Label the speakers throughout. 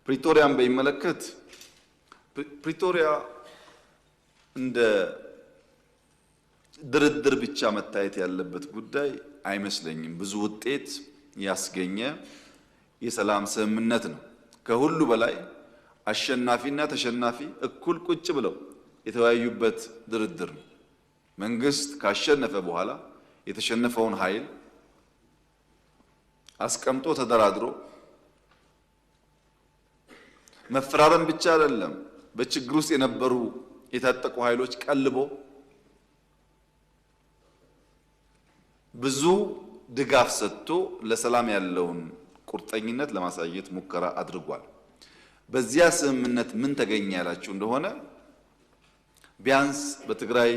Speaker 1: ፕሪቶሪያን በሚመለከት ፕሪቶሪያ እንደ ድርድር ብቻ መታየት ያለበት ጉዳይ አይመስለኝም። ብዙ ውጤት ያስገኘ የሰላም ስምምነት ነው። ከሁሉ በላይ አሸናፊና ተሸናፊ እኩል ቁጭ ብለው የተወያዩበት ድርድር ነው። መንግስት ካሸነፈ በኋላ የተሸነፈውን ኃይል አስቀምጦ ተደራድሮ መፈራረም ብቻ አይደለም፣ በችግር ውስጥ የነበሩ የታጠቁ ኃይሎች ቀልቦ ብዙ ድጋፍ ሰጥቶ ለሰላም ያለውን ቁርጠኝነት ለማሳየት ሙከራ አድርጓል። በዚያ ስምምነት ምን ተገኘ ያላችሁ እንደሆነ ቢያንስ በትግራይ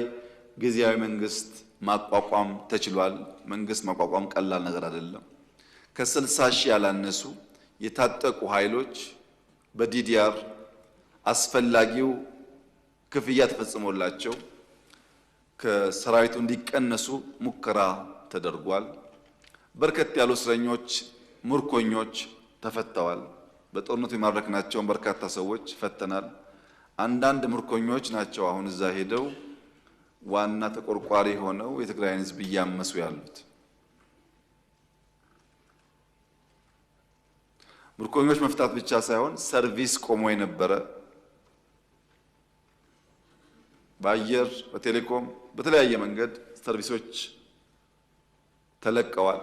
Speaker 1: ጊዜያዊ መንግስት ማቋቋም ተችሏል። መንግስት ማቋቋም ቀላል ነገር አይደለም። ከ60 ሺህ ያላነሱ የታጠቁ ኃይሎች በዲዲአር አስፈላጊው ክፍያ ተፈጽሞላቸው ከሰራዊቱ እንዲቀነሱ ሙከራ ተደርጓል። በርከት ያሉ እስረኞች፣ ምርኮኞች ተፈተዋል። በጦርነቱ የማረክናቸውን በርካታ ሰዎች ፈተናል። አንዳንድ ምርኮኞች ናቸው አሁን እዛ ሄደው ዋና ተቆርቋሪ ሆነው የትግራይን ሕዝብ እያመሱ ያሉት። ምርኮኞች መፍታት ብቻ ሳይሆን ሰርቪስ ቆሞ የነበረ በአየር፣ በቴሌኮም፣ በተለያየ መንገድ ሰርቪሶች ተለቀዋል።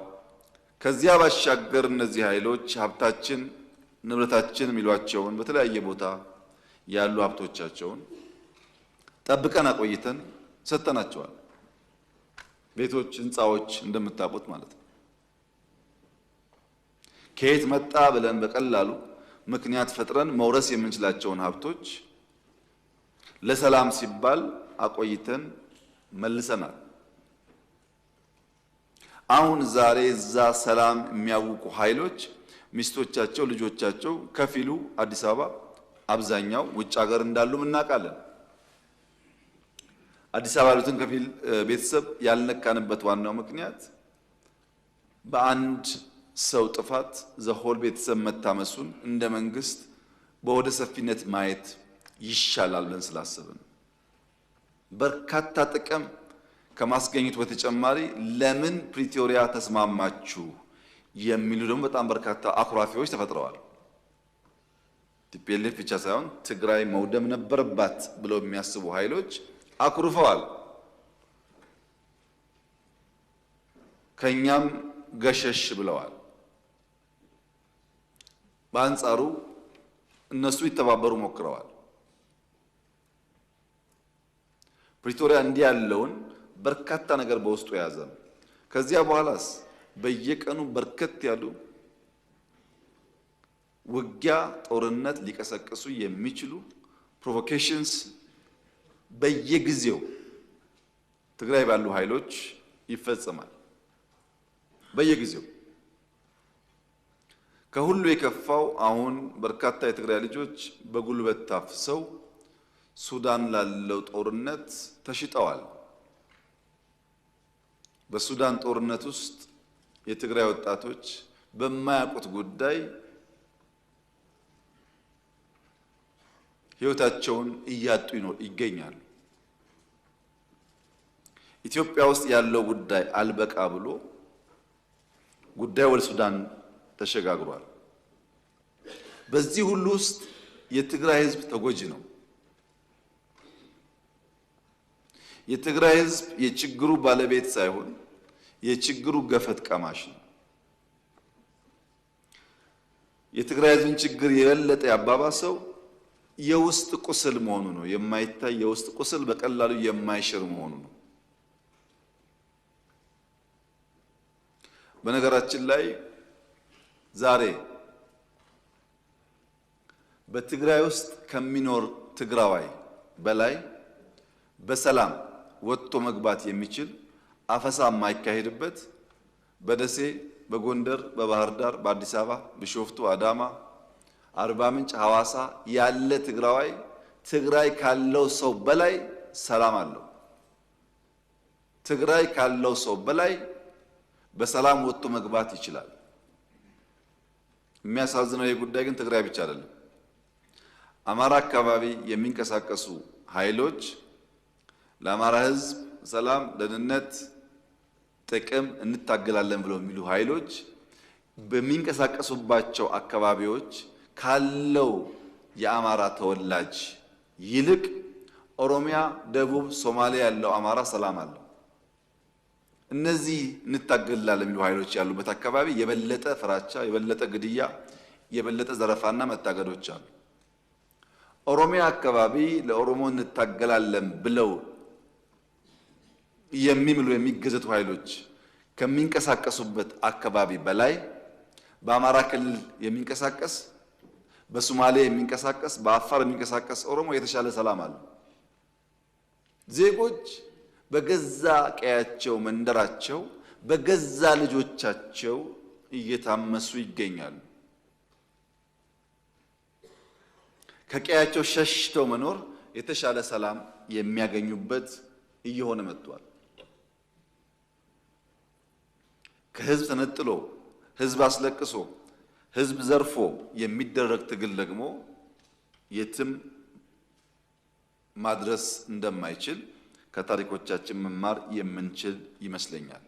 Speaker 1: ከዚያ ባሻገር እነዚህ ኃይሎች ሀብታችን፣ ንብረታችን የሚሏቸውን በተለያየ ቦታ ያሉ ሀብቶቻቸውን ጠብቀን አቆይተን ሰጥተናቸዋል። ቤቶች፣ ህንፃዎች እንደምታውቁት ማለት ነው። ከየት መጣ ብለን በቀላሉ ምክንያት ፈጥረን መውረስ የምንችላቸውን ሀብቶች ለሰላም ሲባል አቆይተን መልሰናል። አሁን ዛሬ እዛ ሰላም የሚያውቁ ኃይሎች ሚስቶቻቸው፣ ልጆቻቸው ከፊሉ አዲስ አበባ፣ አብዛኛው ውጭ ሀገር እንዳሉም እናውቃለን። አዲስ አበባ ያሉትን ከፊል ቤተሰብ ያልነካንበት ዋናው ምክንያት በአንድ ሰው ጥፋት ዘሆል ቤተሰብ መታመሱን እንደ መንግስት በወደ ሰፊነት ማየት ይሻላል ብለን ስላሰብን በርካታ ጥቅም ከማስገኘቱ በተጨማሪ ለምን ፕሪቶሪያ ተስማማችሁ የሚሉ ደግሞ በጣም በርካታ አኩራፊዎች ተፈጥረዋል። ቲፒኤልኤፍ ብቻ ሳይሆን ትግራይ መውደም ነበረባት ብለው የሚያስቡ ኃይሎች አኩርፈዋል። ከኛም ገሸሽ ብለዋል። በአንጻሩ እነሱ ይተባበሩ ሞክረዋል። ፕሪቶሪያ እንዲህ ያለውን በርካታ ነገር በውስጡ የያዘ ነው። ከዚያ በኋላስ በየቀኑ በርከት ያሉ ውጊያ፣ ጦርነት ሊቀሰቅሱ የሚችሉ ፕሮቮኬሽንስ በየጊዜው ትግራይ ባሉ ኃይሎች ይፈጸማል። በየጊዜው ከሁሉ የከፋው አሁን በርካታ የትግራይ ልጆች በጉልበት ታፍሰው ሱዳን ላለው ጦርነት ተሽጠዋል። በሱዳን ጦርነት ውስጥ የትግራይ ወጣቶች በማያውቁት ጉዳይ ሕይወታቸውን እያጡ ይገኛሉ። ኢትዮጵያ ውስጥ ያለው ጉዳይ አልበቃ ብሎ ጉዳይ ወደ ሱዳን ተሸጋግሯል። በዚህ ሁሉ ውስጥ የትግራይ ሕዝብ ተጎጂ ነው። የትግራይ ሕዝብ የችግሩ ባለቤት ሳይሆን የችግሩ ገፈት ቀማሽ ነው። የትግራይ ሕዝብን ችግር የበለጠ ያባባሰው የውስጥ ቁስል መሆኑ ነው። የማይታይ የውስጥ ቁስል በቀላሉ የማይሽር መሆኑ ነው። በነገራችን ላይ ዛሬ በትግራይ ውስጥ ከሚኖር ትግራዋይ በላይ በሰላም ወጥቶ መግባት የሚችል አፈሳ የማይካሄድበት በደሴ፣ በጎንደር፣ በባህር ዳር፣ በአዲስ አበባ፣ ቢሾፍቱ፣ አዳማ፣ አርባ ምንጭ፣ ሐዋሳ ያለ ትግራዋይ ትግራይ ካለው ሰው በላይ ሰላም አለው። ትግራይ ካለው ሰው በላይ በሰላም ወጥቶ መግባት ይችላል። የሚያሳዝነው ይህ ጉዳይ ግን ትግራይ ብቻ አይደለም። አማራ አካባቢ የሚንቀሳቀሱ ኃይሎች ለአማራ ሕዝብ ሰላም፣ ደህንነት፣ ጥቅም እንታገላለን ብለው የሚሉ ኃይሎች በሚንቀሳቀሱባቸው አካባቢዎች ካለው የአማራ ተወላጅ ይልቅ ኦሮሚያ፣ ደቡብ፣ ሶማሊያ ያለው አማራ ሰላም አለው። እነዚህ እንታገላለን የሚሉ ኃይሎች ያሉበት አካባቢ የበለጠ ፍራቻ፣ የበለጠ ግድያ፣ የበለጠ ዘረፋና መታገዶች አሉ። ኦሮሚያ አካባቢ ለኦሮሞ እንታገላለን ብለው የሚምሉ የሚገዘቱ ኃይሎች ከሚንቀሳቀሱበት አካባቢ በላይ በአማራ ክልል የሚንቀሳቀስ፣ በሶማሌ የሚንቀሳቀስ፣ በአፋር የሚንቀሳቀስ ኦሮሞ የተሻለ ሰላም አለ። ዜጎች በገዛ ቀያቸው መንደራቸው በገዛ ልጆቻቸው እየታመሱ ይገኛሉ። ከቀያቸው ሸሽተው መኖር የተሻለ ሰላም የሚያገኙበት እየሆነ መጥቷል። ከህዝብ ተነጥሎ ህዝብ አስለቅሶ ህዝብ ዘርፎ የሚደረግ ትግል ደግሞ የትም ማድረስ እንደማይችል ከታሪኮቻችን መማር የምንችል ይመስለኛል።